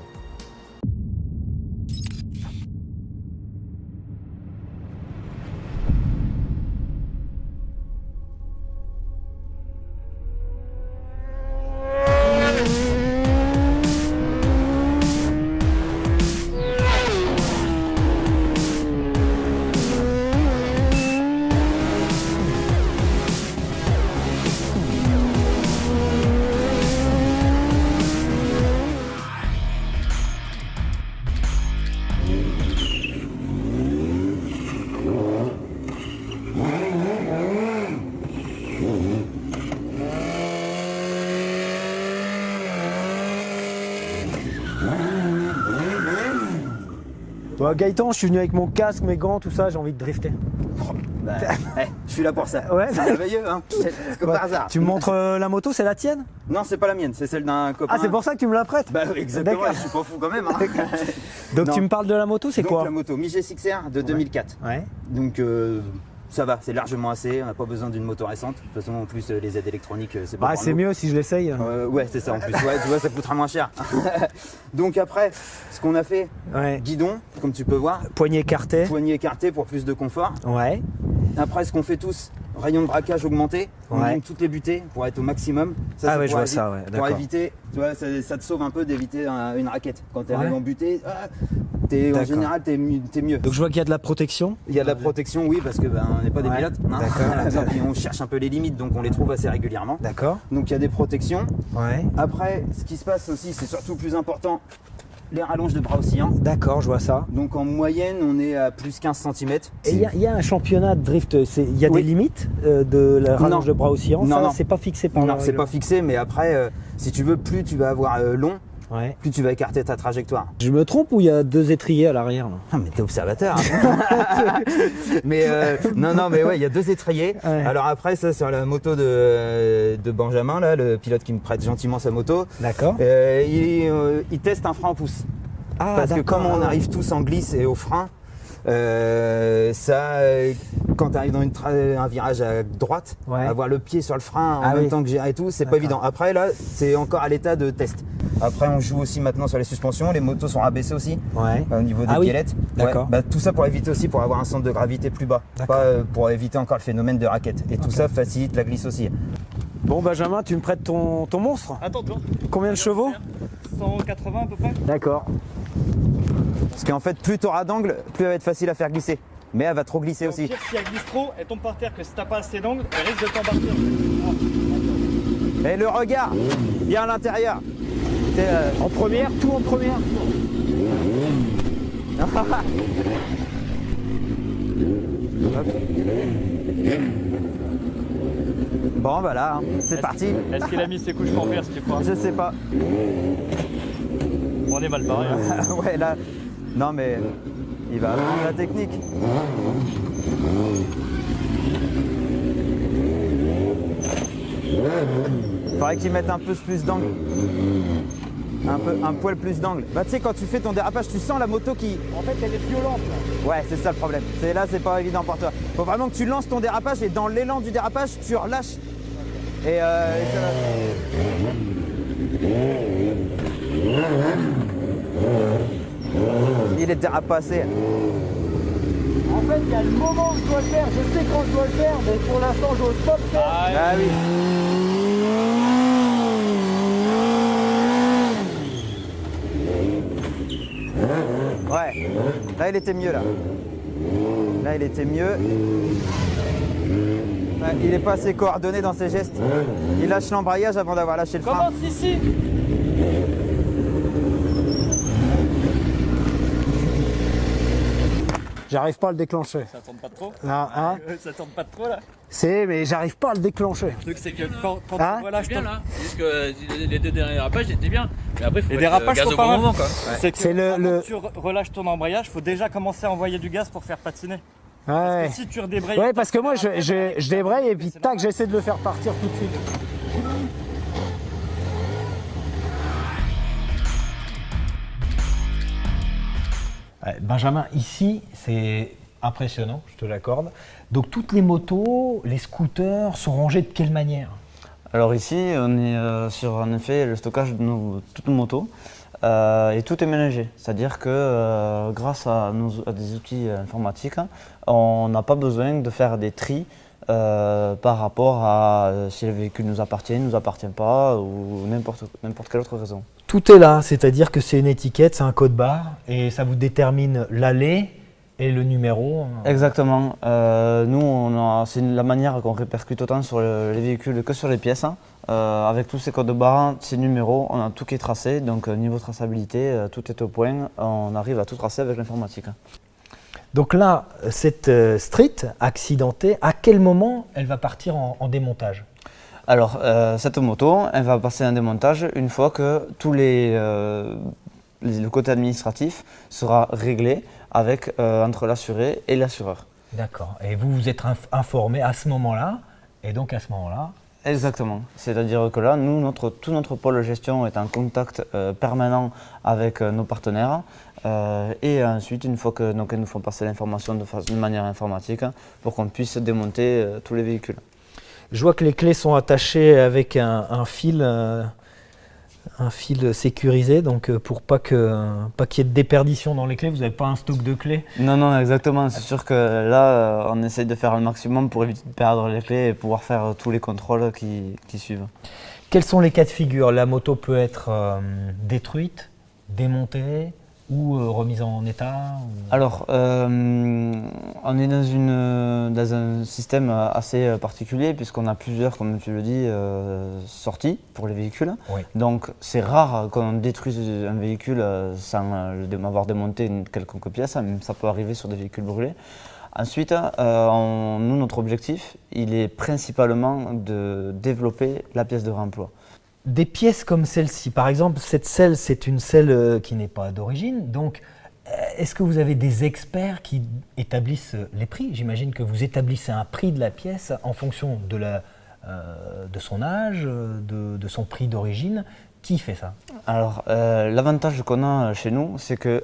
Bon, Gaëtan, je suis venu avec mon casque, mes gants, tout ça, j'ai envie de drifter. Je suis là pour ça. Ouais. C'est merveilleux, hein. C'est comme par hasard. Tu me montres la moto, c'est la tienne? Non, c'est pas la mienne, c'est celle d'un copain. Ah, c'est pour ça que tu me la prêtes? Bah oui, exactement, D'accord. je suis pas fou quand même. Hein. Donc Non. tu me parles de la moto, c'est Donc, quoi? la moto Mi G6R de 2004. Ouais. Donc ça va, c'est largement assez, on n'a pas besoin d'une moto récente. De toute façon, en plus, les aides électroniques, c'est pas Bah, pour c'est nous. mieux si je l'essaye. Ouais, c'est ça en plus. Ouais, tu vois, ça coûtera moins cher. Donc après, ce qu'on a fait, Ouais. guidon, comme tu peux voir, Poignée écartée. poignée écartée pour plus de confort. Ouais. Après, ce qu'on fait tous, rayon de braquage augmenté, on Ouais. monte toutes les butées pour être au maximum. Ça, Ah c'est ouais, je pour vois ça, ouais, Pour d'accord. éviter, tu vois, ça te sauve un peu d'éviter une raquette. Quand tu Ouais. arrives en butée, en D'accord. général, t'es mieux. Donc je vois qu'il y a de la protection. Il y a de la protection, oui, parce que on n'est pas des Ouais. pilotes. Hein. D'accord. Puis on cherche un peu les limites, donc on les trouve assez régulièrement. D'accord. Donc il y a des protections. Ouais. Après, ce qui se passe aussi, c'est surtout plus important, les rallonges de bras oscillants. D'accord, je vois ça. Donc en moyenne, on est à plus 15 cm. Et il y a un championnat de drift, il y a Oui. des limites de la rallonge Non. de bras oscillants. Non, Ça, non. c'est pas fixé par Non, la c'est pas règle. fixé, mais après, si tu veux, plus tu vas avoir long, Ouais. plus tu vas écarter ta trajectoire. Je me trompe ou il y a deux étriers à l'arrière là? Ah, mais t'es observateur. Mais non, mais ouais, il y a deux étriers. Ouais. Alors après, ça sur la moto de Benjamin, là, le pilote qui me prête gentiment sa moto, D'accord. il teste un frein en pouce. Ah, Parce que d'accord. comme on arrive tous en glisse et au frein, quand tu arrives dans un virage à droite, Ouais. avoir le pied sur le frein en Ah même oui. temps que gérer et tout, c'est pas D'accord. évident. Après là, c'est encore à l'état de test. Après, on joue aussi maintenant sur les suspensions, les motos sont rabaissées aussi Ouais. au niveau des Ah oui. pielettes. D'accord. Bah, tout ça pour éviter aussi, pour avoir un centre de gravité plus bas, D'accord. pas pour éviter encore le phénomène de raquette. Et tout ça facilite la glisse aussi. Bon Benjamin, tu me prêtes ton monstre? Attends-toi. Combien de chevaux? 180 à peu près. D'accord. Parce qu'en fait, plus tu auras d'angle, plus elle va être facile à faire glisser. Mais elle va trop glisser Au aussi. pire, si elle glisse trop, elle tombe par terre, que si t'as pas assez d'angle, elle risque de t'embarquer. Et le regard, bien à l'intérieur. En première, tout en première. Bon, bah là, hein, c'est parti. Est-ce qu'il a mis ses couches pour perce, tu crois? Je sais pas. On est mal barré. Hein. Ouais, là. Non, mais il va apprendre la technique. Faudrait qu'il mette un peu plus d'angle. Un poil plus d'angle. Bah, tu sais, quand tu fais ton dérapage, tu sens la moto qui. En fait, elle est violente là. Ouais, c'est ça le problème. Là, c'est pas évident pour toi. Faut vraiment que tu lances ton dérapage et dans l'élan du dérapage, tu relâches. Et ça va. Il est dérapassé. En fait, il y a le moment où je dois le faire. Je sais quand je dois le faire, mais pour l'instant, j'ose pas le faire. Ah oui. Ouais, là il était mieux là. Là il était mieux. Ouais, il est pas assez coordonné dans ses gestes. Il lâche l'embrayage avant d'avoir lâché le frein. Commence ici. J'arrive pas à le déclencher. Ça tourne pas trop. Là, hein? Ça tourne pas trop là. Mais j'arrive pas à le déclencher. Le truc, c'est que quand Hein tu relâches bien là. Juste que les 2 derniers dérapages étaient bien. Mais après, il faut Les mettre dérapages le gaz sont au pas bon mal. moment quoi. c'est que C'est quand tu relâches ton embrayage, il faut déjà commencer à envoyer du gaz pour faire patiner. Ouais. Parce que si tu redébrayes... Ouais, parce que moi je débraye et puis tac, j'essaie de le faire partir tout de suite. Benjamin, ici, c'est impressionnant, je te l'accorde. Donc toutes les motos, les scooters sont rangés de quelle manière? Alors ici, on est sur en effet le stockage de toutes nos motos et tout est mélangé. C'est-à-dire que grâce à des outils informatiques, on n'a pas besoin de faire des tris par rapport à si le véhicule nous appartient pas ou n'importe quelle autre raison. Tout est là, c'est-à-dire que c'est une étiquette, c'est un code barre et ça vous détermine l'allée et le numéro. Exactement. Nous, c'est la manière qu'on répercute autant sur les véhicules que sur les pièces. Avec tous ces codes barres, ces numéros, on a tout qui est tracé. Donc niveau traçabilité, tout est au point. On arrive à tout tracer avec l'informatique. Donc là, cette Street accidentée, à quel moment elle va partir en démontage? Alors, cette moto, elle va passer un démontage une fois que le côté administratif sera réglé entre l'assuré et l'assureur. D'accord. Et vous vous êtes informé à ce moment-là, et donc à ce moment-là... Exactement. C'est-à-dire que là, nous, tout notre pôle gestion est en contact permanent avec nos partenaires. Et ensuite, une fois que elles nous font passer l'information de manière informatique pour qu'on puisse démonter tous les véhicules. Je vois que les clés sont attachées avec un fil sécurisé, donc pour pas qu'il y ait de déperdition dans les clés. Vous n'avez pas un stock de clés? Non, exactement. C'est sûr que là, on essaye de faire un maximum pour éviter de perdre les clés et pouvoir faire tous les contrôles qui suivent. Quels sont les cas de figure? La moto peut être détruite, démontée ou remise en état? Alors, on est dans un système assez particulier puisqu'on a plusieurs, comme tu le dis, sorties pour les véhicules. Oui. Donc, c'est rare qu'on détruise un véhicule sans avoir démonté une quelconque pièce, même ça peut arriver sur des véhicules brûlés. Ensuite, nous, notre objectif, il est principalement de développer la pièce de réemploi. Des pièces comme celle-ci, par exemple, cette selle, c'est une selle qui n'est pas d'origine. Donc, est-ce que vous avez des experts qui établissent les prix? J'imagine que vous établissez un prix de la pièce en fonction de son âge, de son prix d'origine. Qui fait ça? Alors, l'avantage qu'on a chez nous, c'est que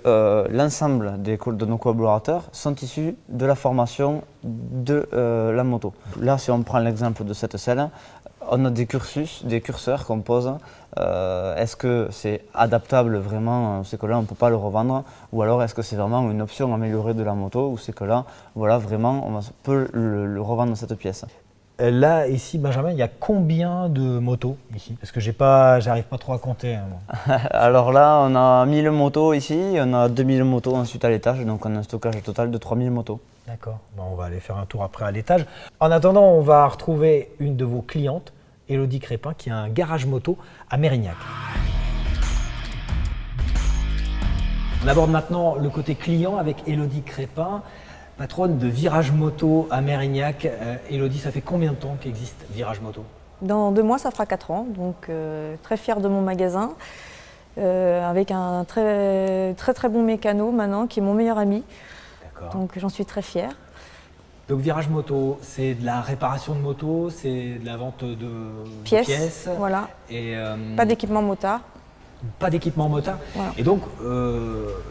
l'ensemble de nos collaborateurs sont issus de la formation de la moto. Là, si on prend l'exemple de cette selle, on a des curseurs qu'on pose. Est-ce que c'est adaptable vraiment? C'est que là, on ne peut pas le revendre. Ou alors, est-ce que c'est vraiment une option améliorée de la moto? Ou c'est que là, voilà, vraiment, on peut le revendre cette pièce. Là, ici, Benjamin, il y a combien de motos ici? Parce que j'arrive pas trop à compter. Alors là, on a 1000 motos ici, on a 2000 motos ensuite à l'étage, donc on a un stockage total de 3000 motos. D'accord, bon, on va aller faire un tour après à l'étage. En attendant, on va retrouver une de vos clientes, Élodie Crépin, qui a un garage moto à Mérignac. On aborde maintenant le côté client avec Élodie Crépin, patronne de Virage Moto à Mérignac. Élodie, ça fait combien de temps qu'existe Virage Moto? Dans 2 mois, ça fera 4 ans, donc très fière de mon magasin, avec un très bon mécano maintenant, qui est mon meilleur ami. Donc j'en suis très fière. Donc Virage Moto, c'est de la réparation de moto, c'est de la vente de pièces. Voilà. Et, pas d'équipement motard. Pas d'équipement motard. Voilà. Et donc,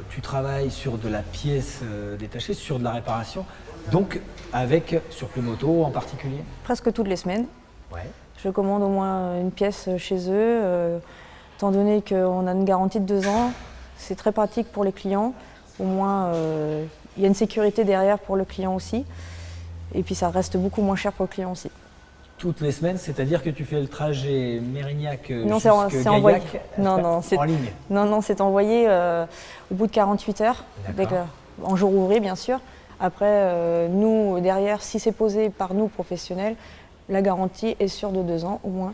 tu travailles sur de la pièce détachée, sur de la réparation, donc avec Surplus Moto en particulier? Presque toutes les semaines. Ouais. Je commande au moins une pièce chez eux. Étant donné qu'on a une garantie de 2 ans, c'est très pratique pour les clients. Au moins, il y a une sécurité derrière pour le client aussi. Et puis ça reste beaucoup moins cher pour le client aussi. Toutes les semaines, c'est-à-dire que tu fais le trajet Mérignac jusqu'à envoyé. en ligne? Non, c'est envoyé au bout de 48 heures, en jour ouvré bien sûr. Après, nous, derrière, si c'est posé par nous, professionnels, la garantie est sûre de 2 ans au moins.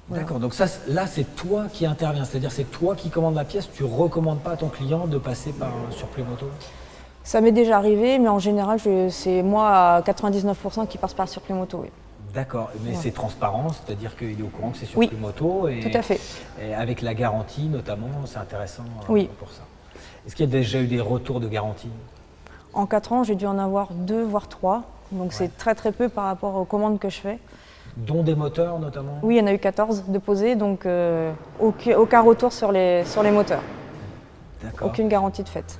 Voilà. D'accord, donc ça, là, c'est toi qui interviens, c'est-à-dire c'est toi qui commandes la pièce, tu ne recommandes pas à ton client de passer par un Surplus Moto? Ça m'est déjà arrivé, mais en général, c'est moi à 99% qui passe par le surplus moto. Oui. D'accord, mais Ouais. c'est transparent, c'est-à-dire qu'il est au courant que c'est surplus moto. Et, tout à fait. Et avec la garantie notamment, c'est intéressant Oui. pour ça. Est-ce qu'il y a déjà eu des retours de garantie? En 4 ans, j'ai dû en avoir 2, voire 3. Donc c'est très très peu par rapport aux commandes que je fais. Dont des moteurs notamment? Oui, il y en a eu 14 de posés, donc aucun retour sur les moteurs. D'accord. Aucune garantie de fait.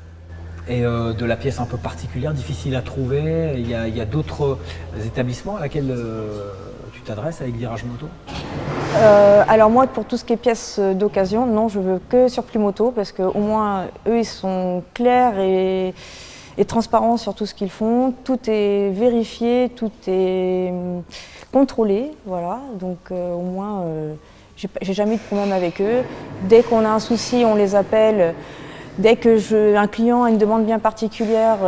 Et de la pièce un peu particulière, difficile à trouver, il y a d'autres établissements à laquelle tu t'adresses avec Virage Moto? Alors moi, pour tout ce qui est pièces d'occasion, non, je veux que surplus moto, parce qu'au moins, eux, ils sont clairs et transparents sur tout ce qu'ils font. Tout est vérifié, tout est contrôlé, voilà. Donc au moins, j'ai jamais eu de problème avec eux. Dès qu'on a un souci, on les appelle. Dès que un client a une demande bien particulière,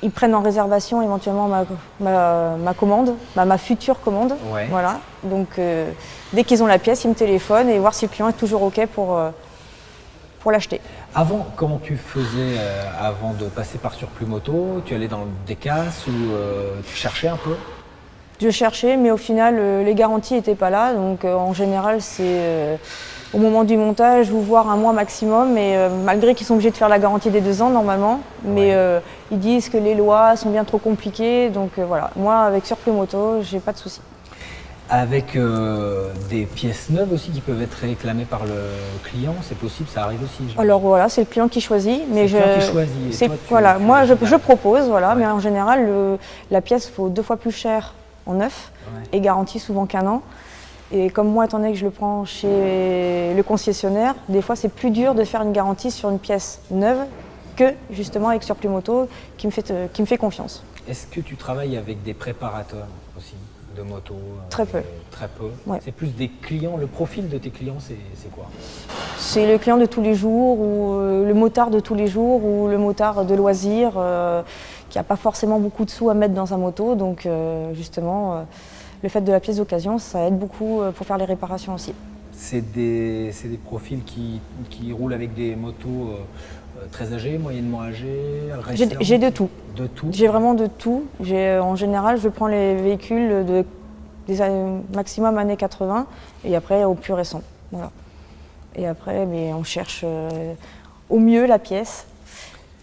ils prennent en réservation éventuellement ma commande, ma future commande. Ouais. Voilà. Donc dès qu'ils ont la pièce, ils me téléphonent et voir si le client est toujours OK pour l'acheter. Avant, comment tu faisais avant de passer par surplus moto? Tu allais dans des casses ou tu cherchais un peu? Je cherchais, mais au final, les garanties n'étaient pas là. Donc en général, c'est au moment du montage ou voire un mois maximum. Et malgré qu'ils sont obligés de faire la garantie des 2 ans normalement, mais ils disent que les lois sont bien trop compliquées. Donc voilà, moi avec surplus moto, j'ai pas de souci. Avec des pièces neuves aussi qui peuvent être réclamées par le client, c'est possible, ça arrive aussi. Alors voilà, c'est le client qui choisit. Mais c'est le client qui choisit. Et toi, voilà, moi je propose, voilà, mais en général, la pièce vaut 2 fois plus cher en neuf et garantie souvent qu'1 an. Et comme moi, étant donné que je le prends chez le concessionnaire, des fois c'est plus dur de faire une garantie sur une pièce neuve que justement avec surplus moto qui me fait confiance. Est-ce que tu travailles avec des préparateurs aussi de moto? Très peu. Très peu. Ouais. C'est plus des clients, le profil de tes clients, c'est quoi? C'est le client de tous les jours ou le motard de tous les jours ou le motard de loisirs qui n'a pas forcément beaucoup de sous à mettre dans sa moto. Donc justement, le fait de la pièce d'occasion, ça aide beaucoup pour faire les réparations aussi. C'est des profils qui roulent avec des motos très âgées, moyennement âgées, récentes? J'ai de tout. De tout? J'ai vraiment de tout. En général, je prends les véhicules des maximum années 80 et après au plus récent. Voilà. Et après, mais on cherche au mieux la pièce.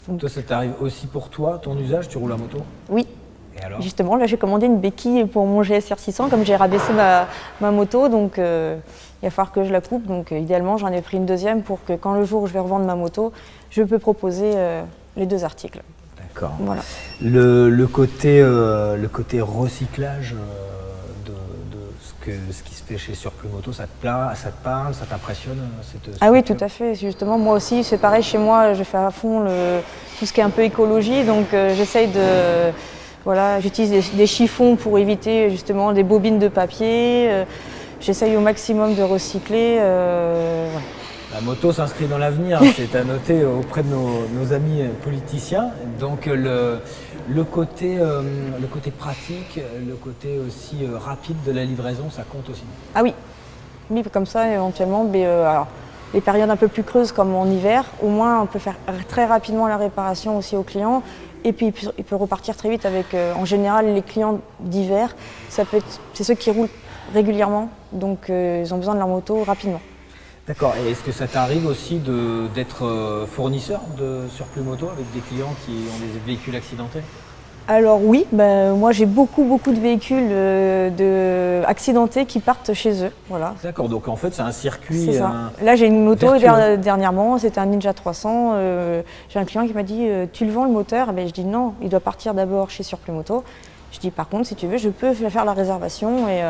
Donc, toi, ça t'arrive aussi pour toi, ton usage, tu roules à moto? Oui. Et alors? Justement, là j'ai commandé une béquille pour mon GSR 600, comme j'ai rabaissé ma moto, donc il va falloir que je la coupe. Donc idéalement, j'en ai pris une deuxième pour que quand le jour où je vais revendre ma moto, je peux proposer les 2 articles. D'accord. Voilà. Le côté recyclage de ce qui se fait chez Surplus Moto, ça te parle, ça t'impressionne? Ah oui, tout à fait. Justement, moi aussi, c'est pareil chez moi, je fais à fond tout ce qui est un peu écologie, donc j'essaye de... Voilà, j'utilise des chiffons pour éviter justement des bobines de papier. J'essaye au maximum de recycler. Voilà. La moto s'inscrit dans l'avenir, c'est à noter auprès de nos amis politiciens. Donc le côté pratique, le côté aussi rapide de la livraison, ça compte aussi. Ah oui, oui, comme ça éventuellement. Mais, alors, les périodes un peu plus creuses comme en hiver, au moins on peut faire très rapidement la réparation aussi aux clients. Et puis il peut repartir très vite avec, en général, les clients d'hiver. C'est ceux qui roulent régulièrement, donc ils ont besoin de leur moto rapidement. D'accord. Et est-ce que ça t'arrive aussi d'être fournisseur de surplus moto avec des clients qui ont des véhicules accidentés? Alors oui, moi j'ai beaucoup de véhicules accidentés qui partent chez eux. Voilà. D'accord, donc en fait c'est un circuit. C'est ça. Là j'ai une moto dernièrement, c'était un Ninja 300. J'ai un client qui m'a dit tu le vends le moteur? Je dis non, il doit partir d'abord chez Surplus Moto. Je dis par contre si tu veux je peux faire la réservation et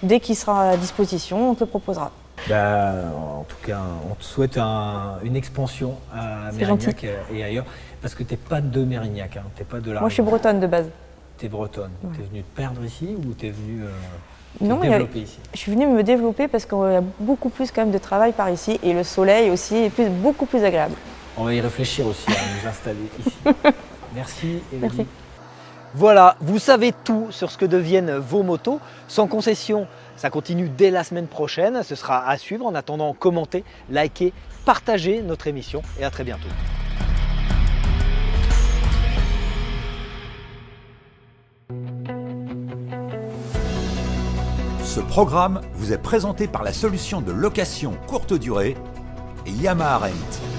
dès qu'il sera à disposition on te proposera. En tout cas, on te souhaite une expansion à Mérignac et ailleurs. Parce que tu n'es pas de Mérignac, hein, tu n'es pas de la... Moi je suis bretonne de base. Tu es bretonne. Ouais. Tu es venue te perdre ici ou tu es venue te développer ici? Je suis venue me développer parce qu'il y a beaucoup plus quand même de travail par ici et le soleil aussi est beaucoup plus agréable. On va y réfléchir aussi à nous installer ici. Merci Émilie. Merci. Voilà, vous savez tout sur ce que deviennent vos motos. Sans concession, ça continue dès la semaine prochaine. Ce sera à suivre. En attendant, commentez, likez, partagez notre émission et à très bientôt. Ce programme vous est présenté par la solution de location courte durée et Yamaha Rent.